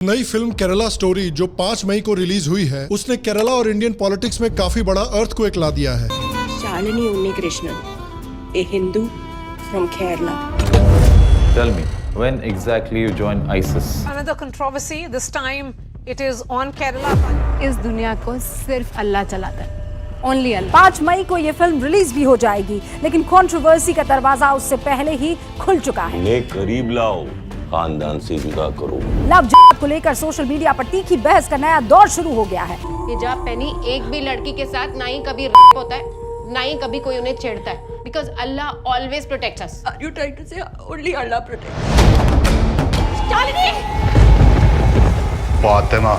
नई film Kerala story जो 5 मई को रिलीज हुई है, उसने केरला और इंडियन पॉलिटिक्स में काफी बड़ा अर्थक्वेक ला दिया है। Shalini Unnikrishnan, a Hindu from Kerala. Tell me, when exactly you joined ISIS? Another controversy. This time it is on Kerala. इस दुनिया को सिर्फ अल्लाह चलाता है, ओनली अल्लाह। 5 मई को ये फिल्म रिलीज भी हो जाएगी, लेकिन कंट्रोवर्सी का दरवाजा उससे पहले ही खुल चुका है। ने करीब लाओ, खानदान से जुदा करो। लव जिहाद को लेकर सोशल मीडिया पर तीखी बहस का नया दौर शुरू हो गया है। हिजाब पहनी एक भी लड़की के साथ ना ही कभी रेप होता है, ना ही कभी कोई उन्हें छेड़ता है, because Allah always protects us. Are you trying to say only Allah protects? Shalini! Fatima,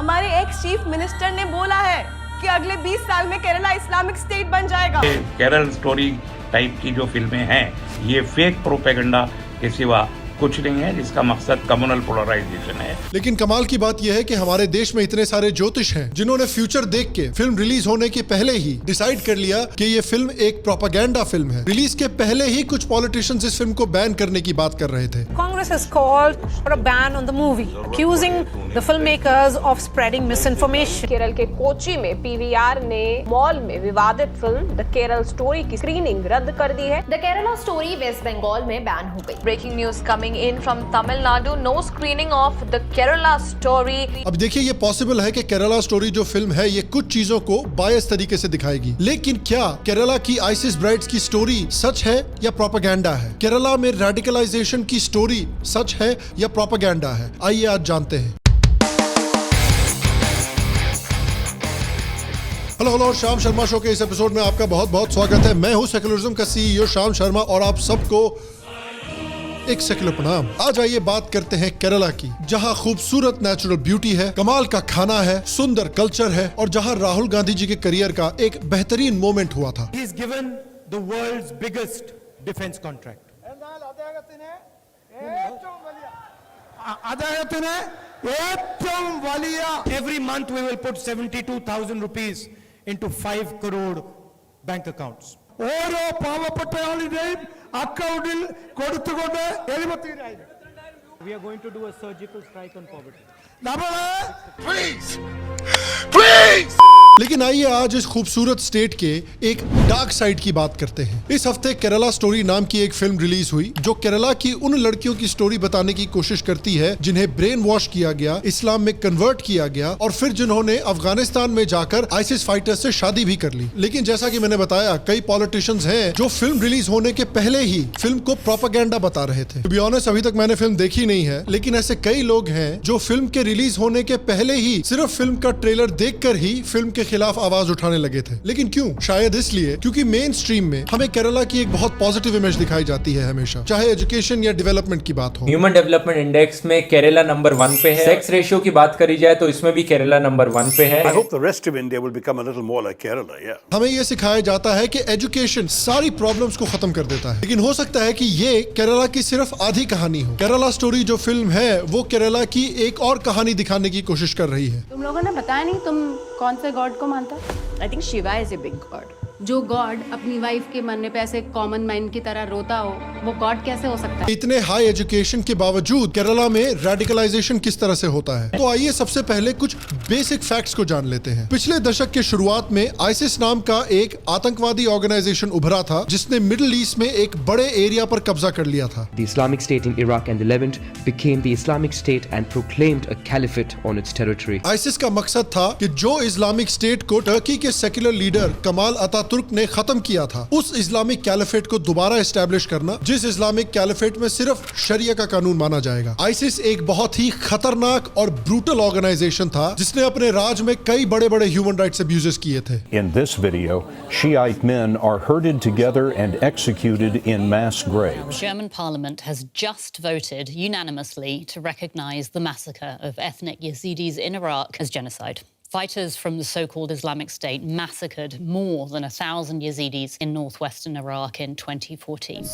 हमारे एक्स चीफ मिनिस्टर ने बोला है कि अगले 20 साल में केरला इस्लामिक स्टेट बन जाएगा। केरल स्टोरी टाइप की जो फिल्में हैं, ये फेक प्रोपेगेंडा के सिवा कुछ नहीं है, जिसका मकसद कम्युनल पोलराइजेशन है। लेकिन कमाल की बात यह है कि हमारे देश में इतने सारे ज्योतिष हैं जिन्होंने फ्यूचर देख के फिल्म रिलीज होने के पहले ही डिसाइड कर लिया कि ये फिल्म एक प्रोपेगेंडा फिल्म है। रिलीज के पहले ही कुछ पॉलिटिशियंस इस फिल्म को बैन करने की बात कर रहे थे। Congress has called for a ban on the movie, accusing the filmmakers of spreading misinformation. Kerala के कोची में पीवीआर ने मॉल में विवादित फिल्म द केरल स्टोरी की स्क्रीनिंग रद्द कर दी है। The Kerala story West Bengal में बैन हो गई। Breaking news coming in from Tamil Nadu, no screening of the Kerala story. अब देखिए, ये पॉसिबल है कि केरला स्टोरी जो फिल्म है ये कुछ चीजों को बायस तरीके से दिखाएगी, लेकिन क्या केरला की आइसिस ब्राइड्स की स्टोरी सच है या प्रोपेगेंडा है? केरला में रेडिकलाइजेशन की स्टोरी सच है या प्रोपेगेंडा है? आइए आज जानते हैं। हेलो, शाम शर्मा शो के इस एपिसोड में आपका बहुत बहुत स्वागत है। मैं हूं सेकुलरिज्म का सीईओ शाम शर्मा और आप सबको एक सेकुलर प्रणाम। आज आइए बात करते हैं केरला की, जहां खूबसूरत नेचुरल ब्यूटी है, कमाल का खाना है, सुंदर कल्चर है और जहां राहुल गांधी जी के करियर का एक बेहतरीन मोमेंट हुआ था। He is given the world's biggest defense contract. Every month we will put 72,000 rupees into 5 crore bank accounts. ഓരോ പാവപ്പെട്ടയാളുടെയും അക്കൗണ്ടിൽ കൊടുത്തുകൊണ്ട് 70,000. We are going to do a surgical strike on poverty. Please. लेकिन आइए आज इस खूबसूरत स्टेट के एक डार्क साइड की बात करते हैं। इस हफ्ते केरला स्टोरी नाम की एक फिल्म रिलीज हुई जो केरला की उन लड़कियों की स्टोरी बताने की कोशिश करती है जिन्हें ब्रेन वॉश किया गया, इस्लाम में कन्वर्ट किया गया और फिर जिन्होंने अफगानिस्तान में जाकर आइसिस फाइटर्स से शादी भी कर ली। लेकिन जैसा कि मैंने बताया, कई पॉलिटिशियंस हैं जो फिल्म रिलीज होने के पहले ही फिल्म को प्रोपेगेंडा बता रहे थे। टू बी ऑनेस्ट, अभी तक मैंने फिल्म देखी नहीं है, लेकिन ऐसे कई लोग हैं जो फिल्म के रिलीज होने के पहले ही सिर्फ फिल्म का ट्रेलर देखकर ही फिल्म के खिलाफ आवाज उठाने लगे थे। लेकिन क्यों? शायद इसलिए क्योंकि मेन स्ट्रीम में हमें केरला की एक बहुत पॉजिटिव इमेज दिखाई जाती है हमेशा, चाहे एजुकेशन या डेवलपमेंट की बात हो। ह्यूमन डेवलपमेंट इंडेक्स में केरला नंबर 1 पे है। सेक्स रेशियो की बात करी जाए तो इसमें भी केरला नंबर 1 पे है। I hope the rest of India will become a little more like Kerala, yeah. हमें ये सिखाया जाता है कि एजुकेशन सारी प्रॉब्लम्स को खत्म कर देता है, लेकिन हो सकता है कि ये केरला की सिर्फ आधी कहानी हो। केरला स्टोरी जो फिल्म है वो केरला की एक और कहानी दिखाने की कोशिश कर रही है। तुम लोगों ने बताया नहीं तुम कौन से गॉड को मानता? I think Shiva is a big god. जो गॉड अपनी वाइफ के मरने पे ऐसे कॉमन मैन की तरह रोता हो, वो गॉड कैसे हो सकता है? इतने हाई एजुकेशन के बावजूद केरला में रेडिकलाइजेशन किस तरह से होता है, तो आइए सबसे पहले कुछ बेसिक फैक्ट्स को जान लेते हैं। पिछले दशक के शुरुआत में आइसिस नाम का एक आतंकवादी ऑर्गेनाइजेशन उभरा था जिसने मिडिल ईस्ट में एक बड़े एरिया पर कब्जा कर लिया था। The Islamic State in Iraq and the Levant became the Islamic State and proclaimed a caliphate on its territory. ISIS का मकसद था कि जो इस्लामिक स्टेट को टर्की के सेक्युलर लीडर कमाल अतातुर्क ने खत्म किया था, उस इस्लामिक कैलिफेट को दोबारा एस्टैब्लिश करना, जिस इस्लामिक कैलिफेट में सिर्फ शरिया का कानून माना जाएगा। आइसिस एक बहुत ही खतरनाक और ब्रूटल ऑर्गेनाइजेशन था जिसने अपने राज में कई बड़े बड़े ह्यूमन राइट्स अब्यूजेस किए थे। In this video, Shiite men are herded together and executed in mass graves. German parliament has just voted unanimously to recognize the massacre of ethnic Yazidis in Iraq as genocide. Fighters from the so-called Islamic State massacred more than 1,000 Yazidis in northwestern Iraq in 2014.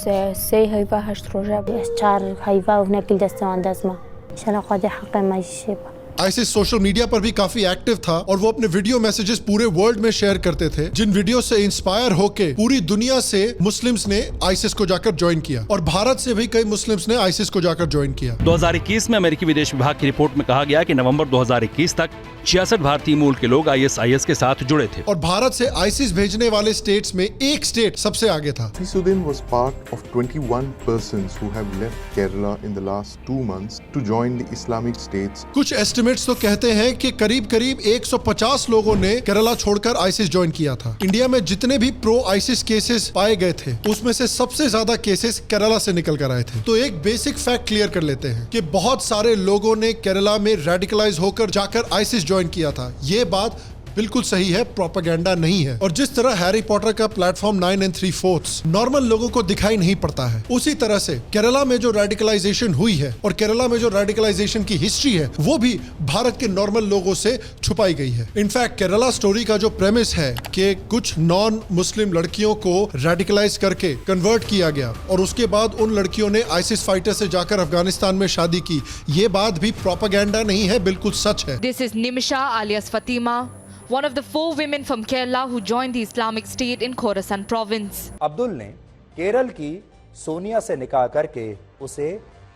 ISIS social media पर भी काफी active था और वो अपने video messages पूरे world में share करते थे, जिन वीडियो से इंस्पायर होके पूरी दुनिया से मुस्लिम्स ने आईसिस को जाकर ज्वाइन किया और भारत से भी कई मुस्लिम्स ने आईसिस को जाकर ज्वाइन किया। 2021 में अमेरिकी विदेश विभाग की रिपोर्ट में कहा गया कि नवंबर 2021 तक 66 भारतीय मूल के लोग आईएसआईएस के साथ जुड़े थे और भारत से आईसिस भेजने वाले स्टेट्स में एक स्टेट सबसे आगे था। Censoring was part of 21 persons who have left Kerala in the last 2 months to join the Islamic States. कुछ एस्टिमेट्स तो कहते हैं कि करीब 150 लोगों ने केरला छोड़कर आईसिस ज्वाइन किया था। इंडिया में जितने भी प्रो आईसिस केसेस पाए गए थे उसमें से सबसे ज्यादा केसेस केरला से निकल कर आए थे। तो एक बेसिक फैक्ट क्लियर कर लेते हैं कि बहुत सारे लोगों ने केरला में रेडिकलाइज होकर जाकर आईसिस ज्वाइन किया था। ये बात बिल्कुल सही है, प्रोपेगेंडा नहीं है। और जिस तरह हैरी पॉटर का प्लेटफॉर्म 9 3/4 नॉर्मल लोगों को दिखाई नहीं पड़ता है, उसी तरह से केरला में जो रेडिकलाइजेशन हुई है और केरला में जो रेडिकलाइजेशन की हिस्ट्री है वो भी भारत के नॉर्मल लोगों से छुपाई गई है। इनफैक्ट केरला स्टोरी का जो प्रेमिस है कि कुछ नॉन मुस्लिम लड़कियों को रेडिकलाइज करके कन्वर्ट किया गया और उसके बाद उन लड़कियों ने आईसिस फाइटर से जाकर अफगानिस्तान में शादी की, ये बात भी प्रोपेगेंडा नहीं है, बिल्कुल सच है। This is Nimisha alias Fatima, one of the 4 women from Kerala who joined the Islamic State in Khorasan province. Abdul ने केरल की सोनिया से निकाह करके उसे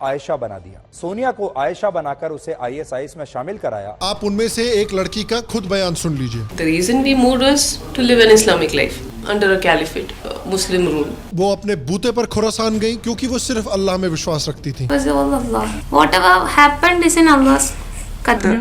आयशा बना दिया। सोनिया को आयशा बनाकर उसे आईएसआईएस में शामिल कराया। आप उनमें से एक लड़की का खुद बयान सुन लीजिए। The reason we moved was to live an Islamic life under a caliphate, Muslim rule. वो अपने बूते पर खुरासान गई क्योंकि वो सिर्फ अल्लाह में विश्वास रखती थी। Whatever happened is in Allah's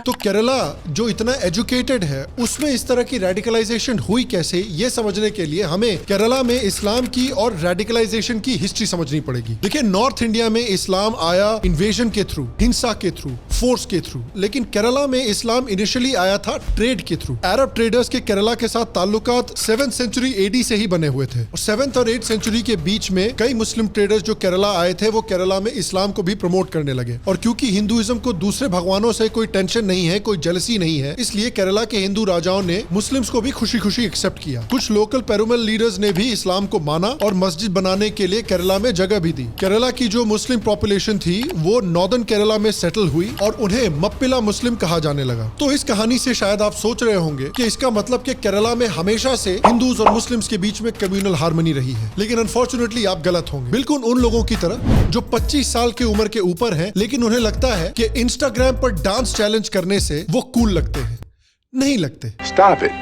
तो केरला जो इतना एजुकेटेड है उसमें इस तरह की रेडिकलाइजेशन हुई कैसे, ये समझने के लिए हमें केरला में इस्लाम की और रेडिकलाइजेशन की हिस्ट्री समझनी पड़ेगी। देखिए, नॉर्थ इंडिया में इस्लाम आया इन्वेजन के थ्रू, हिंसा के थ्रू, फोर्स के थ्रू, लेकिन केरला में इस्लाम इनिशियली आया था ट्रेड के थ्रू। अरब ट्रेडर्स के केरला के साथ ताल्लुकात 7th सेंचुरी AD से ही बने हुए थे और 7th और 8th सेंचुरी के बीच में कई मुस्लिम ट्रेडर्स जो केरला आए थे वो केरला में इस्लाम को भी प्रमोट करने लगे। और क्योंकि हिंदुइज्म को दूसरे भगवानों से कोई टेंशन नहीं है, कोई जेलसी नहीं है, इसलिए केरला के हिंदू राजाओं ने मुस्लिम्स को भी खुशी खुशी एक्सेप्ट किया। कुछ लोकल पेरुमल लीडर्स ने भी इस्लाम को माना और मस्जिद बनाने के लिए केरला में जगह भी दी। केरला की जो मुस्लिम पॉपुलेशन थी वो नॉर्दर्न केरला में सेटल हुई और उन्हें मप्पिला मुस्लिम कहा जाने लगा। तो इस कहानी से शायद आप सोच रहे होंगे कि इसका मतलब कि केरला में हमेशा से हिंदूज और मुस्लिम्स के बीच में कम्युनल हार्मनी रही है, लेकिन अनफॉर्चुनेटली आप गलत होंगे। बिल्कुल उन लोगों की तरह जो 25 साल की उम्र के ऊपर हैं, लेकिन उन्हें लगता है कि इंस्टाग्राम पर डांस चैलेंज करने से वो कूल लगते हैं। नहीं लगते। Stop it.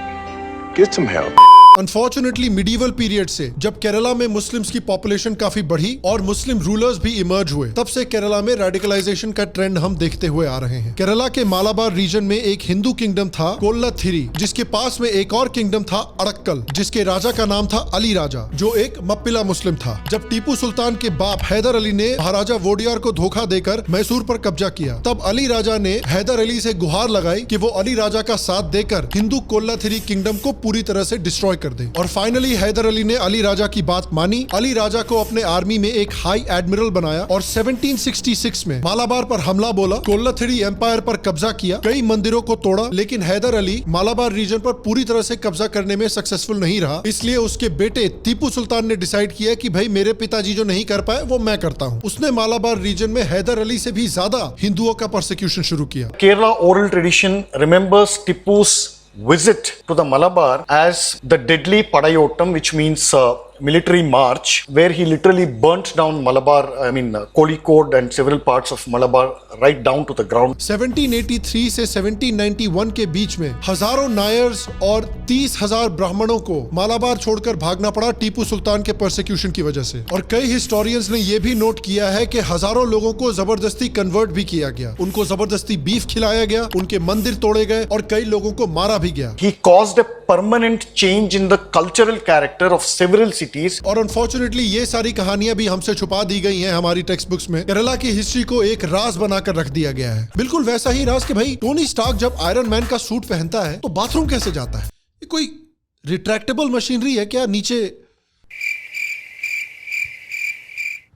Get some help. Unfortunately medieval period से जब केरला में मुस्लिम्स की पॉपुलेशन काफी बढ़ी और मुस्लिम रूलर्स भी इमर्ज हुए, तब से केरला में रेडिकलाइजेशन का ट्रेंड हम देखते हुए आ रहे हैं। केरला के मालाबार रीजन में एक हिंदू किंगडम था कोल्लाथिरी, जिसके पास में एक और किंगडम था अड़क्कल, जिसके राजा का नाम था अली राजा, जो एक मप्पिला मुस्लिम था। जब टीपू सुल्तान के बाप हैदर अली ने महाराजा वोडियार को धोखा देकर मैसूर पर कब्जा किया, तब अली राजा ने हैदर अली से गुहार लगाई कि वो अली राजा का साथ देकर हिंदू कोल्लाथिरी किंगडम को पूरी तरह से डिस्ट्रॉय कर दे। और फाइनली हैदर अली ने अली राजा की बात मानी। अली राजा को अपने आर्मी में एक हाई एडमिरल बनाया और 1766 में मालाबार पर हमला बोला, कोल्लाथिरी एम्पायर पर कब्जा किया, कई मंदिरों को तोड़ा, लेकिन हैदर अली मालाबार रीजन पर पूरी तरह से कब्जा करने में सक्सेसफुल नहीं रहा। इसलिए उसके बेटे टीपू सुल्तान ने डिसाइड किया कि भाई मेरे पिताजी जो नहीं कर पाए वो मैं करता हूँ। उसने मालाबार रीजन में हैदर अली से भी ज्यादा हिंदुओं का परसिक्यूशन शुरू किया। Kerala oral tradition remembers Tipu's visit to the Malabar as the deadly Padayottam, which means military march, where he literally burnt down Malabar, Kozhikode and several parts of Malabar right down to the ground. 1783 से 1791 के बीच में हजारों नायर्स और 30,000 ब्राह्मणों को मालाबार छोड़कर भागना पड़ा टीपू सुल्तान के परसिक्यूशन की वजह से। और कई हिस्टोरियंस ने यह भी नोट किया है कि हजारों लोगों को जबरदस्ती कन्वर्ट भी किया गया, उनको जबरदस्ती बीफ खिलाया गया, उनके मंदिर तोड़े गए और कई लोगों को मारा भी गया। He caused a permanent change in the cultural character of several cities. और अनफॉर्चुनेटली ये सारी कहानियां भी हमसे छुपा दी गई हैं हमारी टेक्स्ट बुक्स में। केरला की हिस्ट्री को एक राज बनाकर रख दिया गया है, बिल्कुल वैसा ही राज कि भाई टोनी स्टार्क जब आयरन मैन का सूट पहनता है तो बाथरूम कैसे जाता है? ये कोई रिट्रैक्टेबल मशीनरी है क्या नीचे?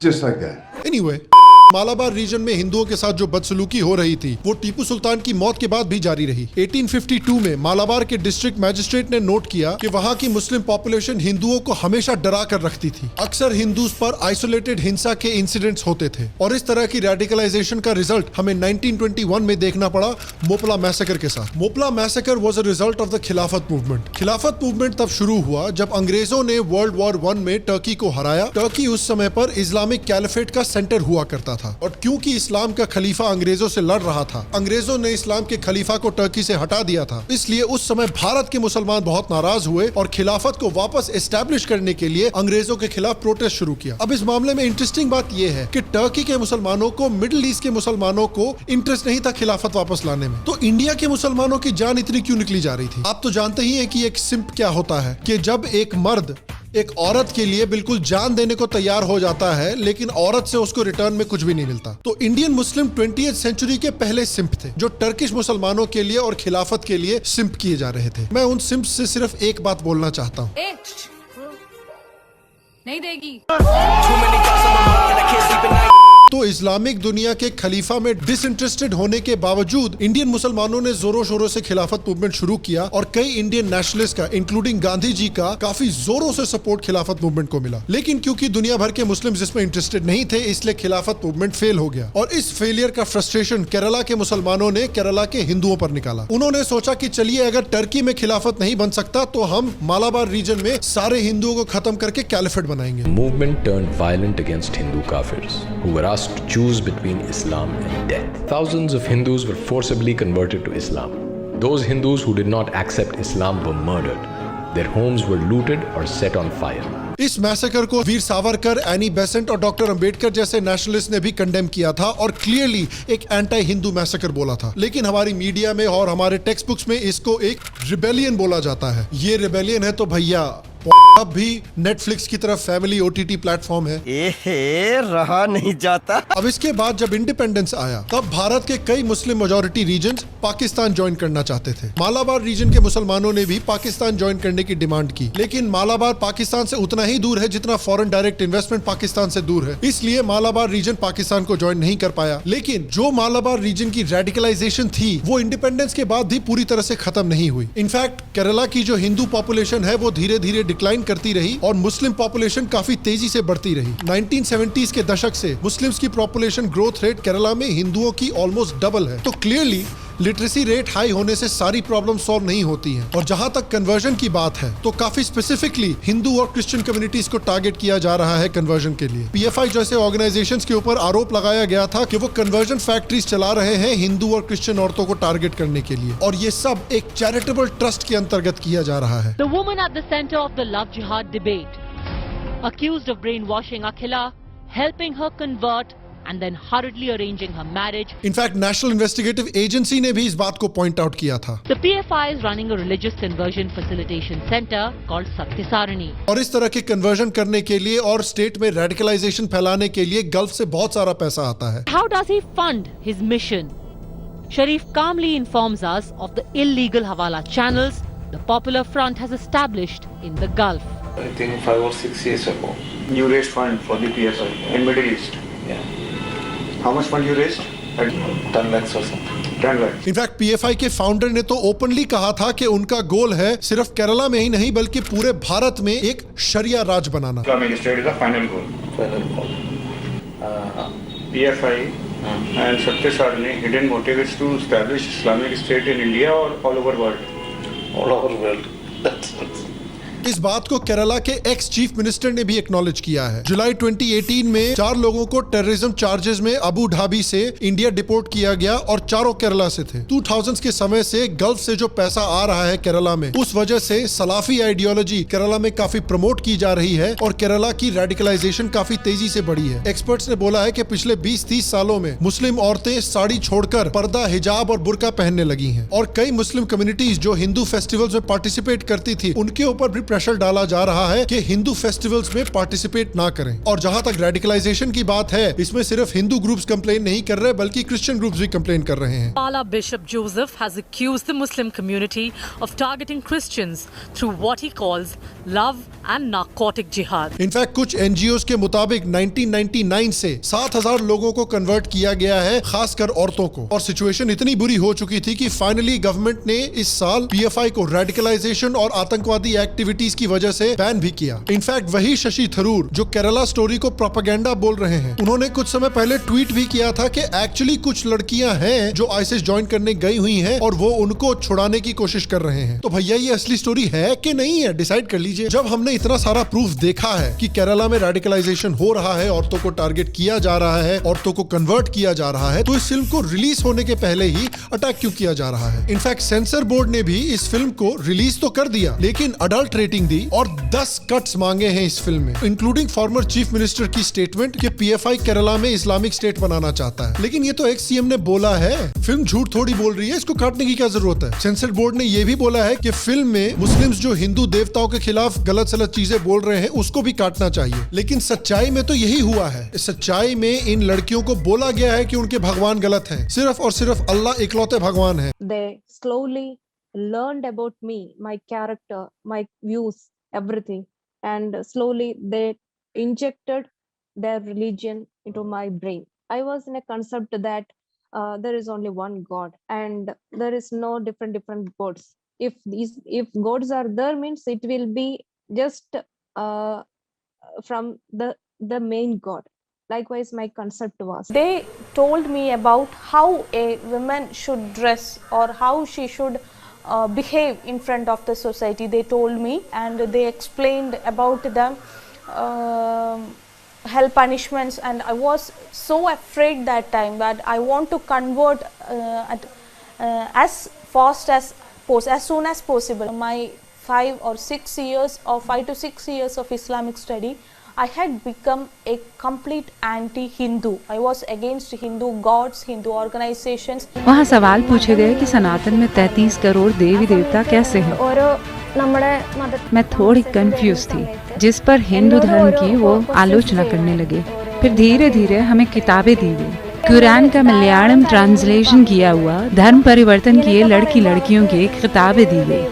Just like that. Anyway, Malabar region में हिंदुओं के साथ जो बदसलूकी हो रही थी वो टीपू सुल्तान की मौत के बाद भी जारी रही। 1852 में मालाबार के डिस्ट्रिक्ट मैजिस्ट्रेट ने नोट किया कि वहां की मुस्लिम पॉपुलेशन हिंदुओं को हमेशा डरा कर रखती थी। अक्सर हिंदूज पर आइसोलेटेड हिंसा के इंसिडेंट्स होते थे और इस तरह की रेडिकलाइजेशन का रिजल्ट हमें 1921 में देखना पड़ा मोपला मैसेकर के साथ। Moplah massacre was a result of the खिलाफत मूवमेंट। खिलाफत मूवमेंट तब शुरू हुआ जब अंग्रेजों ने वर्ल्ड वॉर 1 में टर्की को हराया। टर्की उस समय पर इस्लामिक कैलिफेट का सेंटर हुआ करता था और क्योंकि इस्लाम का खलीफा अंग्रेजों से लड़ रहा था, अंग्रेजों ने इस्लाम के खलीफा को टर्की से हटा दिया था। इसलिए उस समय भारत के मुसलमान बहुत नाराज हुए और खिलाफत को वापस एस्टैब्लिश करने के लिए अंग्रेजों के खिलाफ प्रोटेस्ट शुरू किया। अब इस मामले में इंटरेस्टिंग बात यह है कि टर्की के मुसलमानों को, मिडिल ईस्ट के मुसलमानों को इंटरेस्ट नहीं था खिलाफत वापस लाने में, तो इंडिया के मुसलमानों की जान इतनी क्यों निकली जा रही थी? आप तो जानते ही हैं कि एक सिंप क्या होता है, कि जब एक मर्द एक औरत के लिए बिल्कुल जान देने को तैयार हो जाता है लेकिन औरत से उसको रिटर्न में कुछ भी नहीं मिलता। तो इंडियन मुस्लिम 20th सेंचुरी के पहले सिंप थे जो टर्किश मुसलमानों के लिए और खिलाफत के लिए सिंप किए जा रहे थे। मैं उन सिंप से सिर्फ एक बात बोलना चाहता हूँ, नहीं देगी। तो इस्लामिक दुनिया के खलीफा में डिसइंटरेस्टेड होने के बावजूद इंडियन मुसलमानों ने जोरों शोरों से खिलाफत मूवमेंट शुरू किया और कई इंडियन नेशनलिस्ट का, इंक्लूडिंग गांधी जी का, काफी जोरों से सपोर्ट खिलाफत मूवमेंट को मिला। लेकिन क्योंकि दुनिया भर के मुस्लिम इसमें इंटरेस्टेड नहीं थे, इसलिए खिलाफत मूवमेंट फेल हो गया और इस फेलियर का फ्रस्ट्रेशन केरला के मुसलमानों ने केरला के हिंदुओं पर निकाला। उन्होंने सोचा कि चलिए अगर टर्की में खिलाफत नहीं बन सकता तो हम मालाबार रीजन में सारे हिंदुओं को खत्म करके कैलिफेट बनाएंगे। Movement turned violent against Hindu kafirs who were asked to choose between Islam and death. Thousands of Hindus were forcibly converted to Islam. Those Hindus who did not accept Islam were murdered. Their homes were looted or set on fire. इस massacre को Veer Savarkar, Annie Besant और doctor Ambedkar जैसे nationalist ने भी condemn किया था और clearly एक एंटी हिंदू मैसेकर बोला था। लेकिन हमारी मीडिया में और हमारे टेक्स्ट बुक्स में इसको एक रिबेलियन बोला जाता है। ये रिबेलियन है तो भैया अब भी नेटफ्लिक्स की तरफ फैमिली OTT प्लेटफॉर्म है। रहा नहीं जाता। अब इसके बाद जब इंडिपेंडेंस आया तब भारत के कई मुस्लिम मेजॉरिटी रीजन्स पाकिस्तान ज्वाइन करना चाहते थे। मालाबार रीजन के मुसलमानों ने भी पाकिस्तान ज्वाइन करने की डिमांड की, लेकिन मालाबार पाकिस्तान से उतना ही दूर है जितना फॉरेन डायरेक्ट इन्वेस्टमेंट पाकिस्तान से दूर है, इसलिए मालाबार रीजन पाकिस्तान को ज्वाइन नहीं कर पाया। लेकिन जो मालाबार रीजन की रेडिकलाइजेशन थी वो इंडिपेंडेंस के बाद भी पूरी तरह से खत्म नहीं हुई। इनफैक्ट केरला की जो हिंदू पॉपुलेशन है वो धीरे धीरे डिक्लाइन करती रही और मुस्लिम पॉपुलेशन काफी तेजी से बढ़ती रही। 1970s के दशक से मुस्लिम्स की पॉपुलेशन ग्रोथ रेट केरला में हिंदुओं की ऑलमोस्ट डबल है। तो क्लियरली लिटरेसी रेट हाई होने से सारी प्रॉब्लम सॉल्व नहीं होती हैं। और जहां तक कन्वर्जन की बात है तो काफी स्पेसिफिकली हिंदू और क्रिश्चियन कम्युनिटीज को टारगेट किया जा रहा है कन्वर्जन के लिए। PFI जैसे ऑर्गेनाइजेशंस के ऊपर आरोप लगाया गया था कि वो कन्वर्जन फैक्ट्रीज चला रहे हैं हिंदू और क्रिश्चियन औरतों को टारगेट करने के लिए, और ये सब एक चैरिटेबल ट्रस्ट के अंतर्गत किया जा रहा है। The woman at the center of the love jihad debate, accused of brainwashing Akhila, helping her convert and then hurriedly arranging her marriage. In fact national investigative agency ने भी इस बात को पॉइंट आउट किया था। The PFI is running a religious conversion facilitation center called Satyasarani. और इस तरह के कन्वर्जन करने के लिए और स्टेट में रेडिकलाइजेशन फैलाने के लिए गल्फ से बहुत सारा पैसा आता है। How does he fund his mission? Sharif calmly informs us of the illegal Hawala channels the Popular Front has established in the Gulf. I think 5 or 6 years ago, you raised fund for the PFI in Middle East. Yeah. How much fund you raised? 10 lakhs or something. 10 lakhs. In fact PFI के founder ने तो openly कहा था कि उनका गोल है सिर्फ केरला में ही नहीं बल्कि पूरे भारत में एक शरिया राज बनाना। Islamic State is the final goal. Final goal. PFI and Satyasarani hidden motive is to establish Islamic State in India or all over world. All over world. That's इस बात को केरला के एक्स चीफ मिनिस्टर ने भी acknowledge किया है। जुलाई 2018 में 4 लोगों को टेररिज्म चार्जेस में अबू धाबी से इंडिया डिपोर्ट किया गया और चारों केरला से थे। 2000s के समय से गल्फ से जो पैसा आ रहा है केरला में, उस वजह से सलाफी आइडियोलॉजी केरला में काफी प्रमोट की जा रही है और केरला की रेडिकलाइजेशन काफी तेजी से बढ़ी है। एक्सपर्ट्स ने बोला है कि पिछले 20-30 सालों में मुस्लिम औरतें साड़ी छोड़कर पर्दा, हिजाब और बुर्का पहनने लगी हैं और कई मुस्लिम कम्युनिटीज जो हिंदू फेस्टिवल्स में पार्टिसिपेट करती थी उनके ऊपर भी प्रेशर डाला जा रहा है कि हिंदू फेस्टिवल्स में पार्टिसिपेट ना करें। और जहां तक रेडिकलाइजेशन की बात है, इसमें सिर्फ हिंदू ग्रुप्स कंप्लेन नहीं कर रहे बल्कि क्रिश्चियन ग्रुप्स भी कंप्लेन कर रहे हैं। Pala Bishop Joseph has accused the Muslim community of targeting Christians through what he calls love and narcotic jihad. In fact कुछ एनजीओज के मुताबिक 1999 से 7,000 लोगों को कन्वर्ट किया गया है, खासकर औरतों को। और सिचुएशन इतनी बुरी हो चुकी थी कि फाइनली गवर्नमेंट ने इस साल पीएफआई को रेडिकलाइजेशन और आतंकवादी एक्टिविटीज की वजह से बैन भी किया। इनफैक्ट वही शशि थरूर जो केरला स्टोरी को प्रोपेगेंडा बोल रहे हैं, उन्होंने कुछ समय पहले ट्वीट भी किया था कि एक्चुअली कुछ लड़कियां हैं जो आईएसआईएस ज्वाइन करने गई हुई हैं और वो उनको छुड़ाने की कोशिश कर रहे हैं। तो भैया ये असली स्टोरी है कि नहीं है, डिसाइड कर लीजिए। जब हमने इतना सारा प्रूफ देखा है कि केरला में रेडिकलाइजेशन हो रहा है, औरतों को टारगेट किया जा रहा है, औरतों को कन्वर्ट किया जा रहा है, तो इस फिल्म को रिलीज होने के पहले ही अटैक क्यों किया जा रहा है? इनफैक्ट सेंसर बोर्ड ने भी इस फिल्म को रिलीज तो कर दिया, लेकिन अडल्ट रेटिंग दी और 10 कट्स मांगे हैं इस फिल्म में, इंक्लूडिंग फॉर्मर चीफ मिनिस्टर की स्टेटमेंट कि पीएफआई केरला में इस्लामिक स्टेट बनाना चाहता है। लेकिन ये तो एक्स सीएम ने बोला है, फिल्म झूठ थोड़ी बोल रही है, इसको काटने की क्या जरूरत है? सेंसर बोर्ड ने यह भी बोला है कि फिल्म में मुस्लिम्स जो हिंदू देवताओं के खिलाफ गलत सलत चीजें बोल रहे हैं उसको भी काटना चाहिए। लेकिन सच्चाई में तो यही हुआ है। सच्चाई में इन लड़कियों को बोला गया है कि उनके भगवान गलत हैं, सिर्फ और सिर्फ अल्लाह इकलौते भगवान है। They slowly learned about me, my character, my views, everything, and slowly they injected their religion into my brain. I was in a concept that there is only one God and there is no different gods. If gods are there, means it will be just from the main God. Likewise, my concept was. They told me about how a woman should dress or how she should behave in front of the society. They told me, and they explained about the hell punishments, and I was so afraid that time that I want to convert as fast as soon as possible. My 5 or 6 years or 5 to 6 years of Islamic study, I had become a complete anti-Hindu. I was against Hindu gods, Hindu organizations. वहाँ सवाल पूछे गए कि सनातन में 33 करोड़ देवी देवता कैसे हैं? मैं थोड़ी कंफ्यूज थी, जिस पर हिंदू धर्म की वो आलोचना करने लगे। फिर धीरे धीरे हमें किताबें दी गई, कुरान का मलयालम ट्रांसलेशन किया हुआ, धर्म परिवर्तन किए लड़कियों की किताबें दी गई।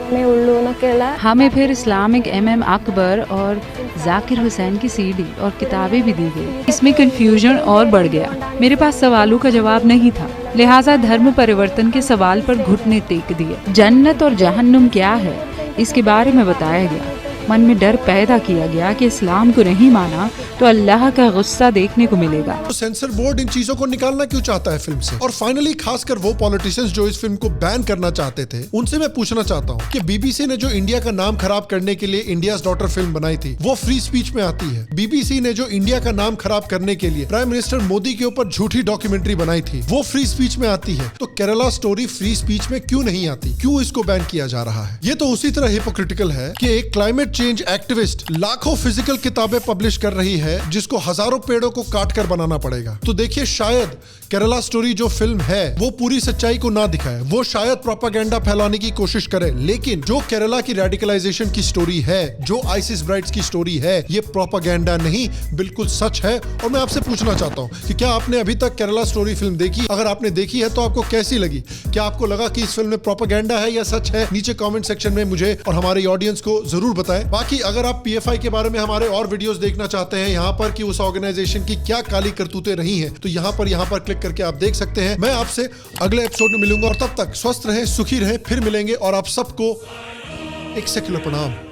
हमें फिर इस्लामिक MM अकबर और जाकिर हुसैन की CD और किताबें भी दी गई। इसमें कंफ्यूजन और बढ़ गया। मेरे पास सवालों का जवाब नहीं था, लिहाजा धर्म परिवर्तन के सवाल पर घुटने टेक दिए। जन्नत और जहन्नुम क्या है, इसके बारे में बताया गया। मन में डर पैदा किया गया कि इस्लाम को नहीं माना तो अल्लाह का गुस्सा देखने को मिलेगा। तो सेंसर बोर्ड इन चीजों को निकालना क्यों चाहता है फिल्म से? और फाइनली खासकर वो पॉलिटिशियंस जो इस फिल्म को बैन करना चाहते थे, उनसे मैं पूछना चाहता हूँ कि बीबीसी ने जो इंडिया का नाम खराब करने के लिए इंडियाज डॉटर फिल्म बनाई थी, वो फ्री स्पीच में आती है। बीबीसी ने जो इंडिया का नाम खराब करने के लिए प्राइम मिनिस्टर मोदी के ऊपर झूठी डॉक्यूमेंट्री बनाई थी, वो फ्री स्पीच में आती है। तो केरला स्टोरी फ्री स्पीच में क्यों नहीं आती? क्यों इसको बैन किया जा रहा है? ये तो उसी तरह हिपोक्रिटिकल है कि एक क्लाइमेट चेंज एक्टिविस्ट लाखों फिजिकल किताबें पब्लिश कर रही है जिसको हजारों पेड़ों को काट कर बनाना पड़ेगा। तो देखिए, शायद केरला स्टोरी जो फिल्म है वो पूरी सच्चाई को ना दिखाए, वो शायद प्रोपेगेंडा फैलाने की कोशिश करे, लेकिन जो केरला की रेडिकलाइजेशन की स्टोरी है, जो आइसिस ब्राइड्स की स्टोरी है, ये प्रोपेगेंडा नहीं, बिल्कुल सच है। और मैं आपसे पूछना चाहता हूँ कि क्या आपने अभी तक केरला स्टोरी फिल्म देखी? अगर आपने देखी है तो आपको कैसी लगी? क्या आपको लगा कि इस फिल्म में प्रोपेगेंडा है या सच है? नीचे कमेंट सेक्शन में मुझे और हमारे ऑडियंस को जरूर बताएं। बाकी अगर आप पीएफआई के बारे में हमारे और वीडियोस देखना चाहते हैं, यहाँ पर कि उस ऑर्गेनाइजेशन की क्या काली करतूतें रही हैं, तो यहाँ पर क्लिक करके आप देख सकते हैं। मैं आपसे अगले एपिसोड में मिलूंगा और तब तक स्वस्थ रहें, सुखी रहें। फिर मिलेंगे और आप सबको एक सेक्युलर प्रणाम।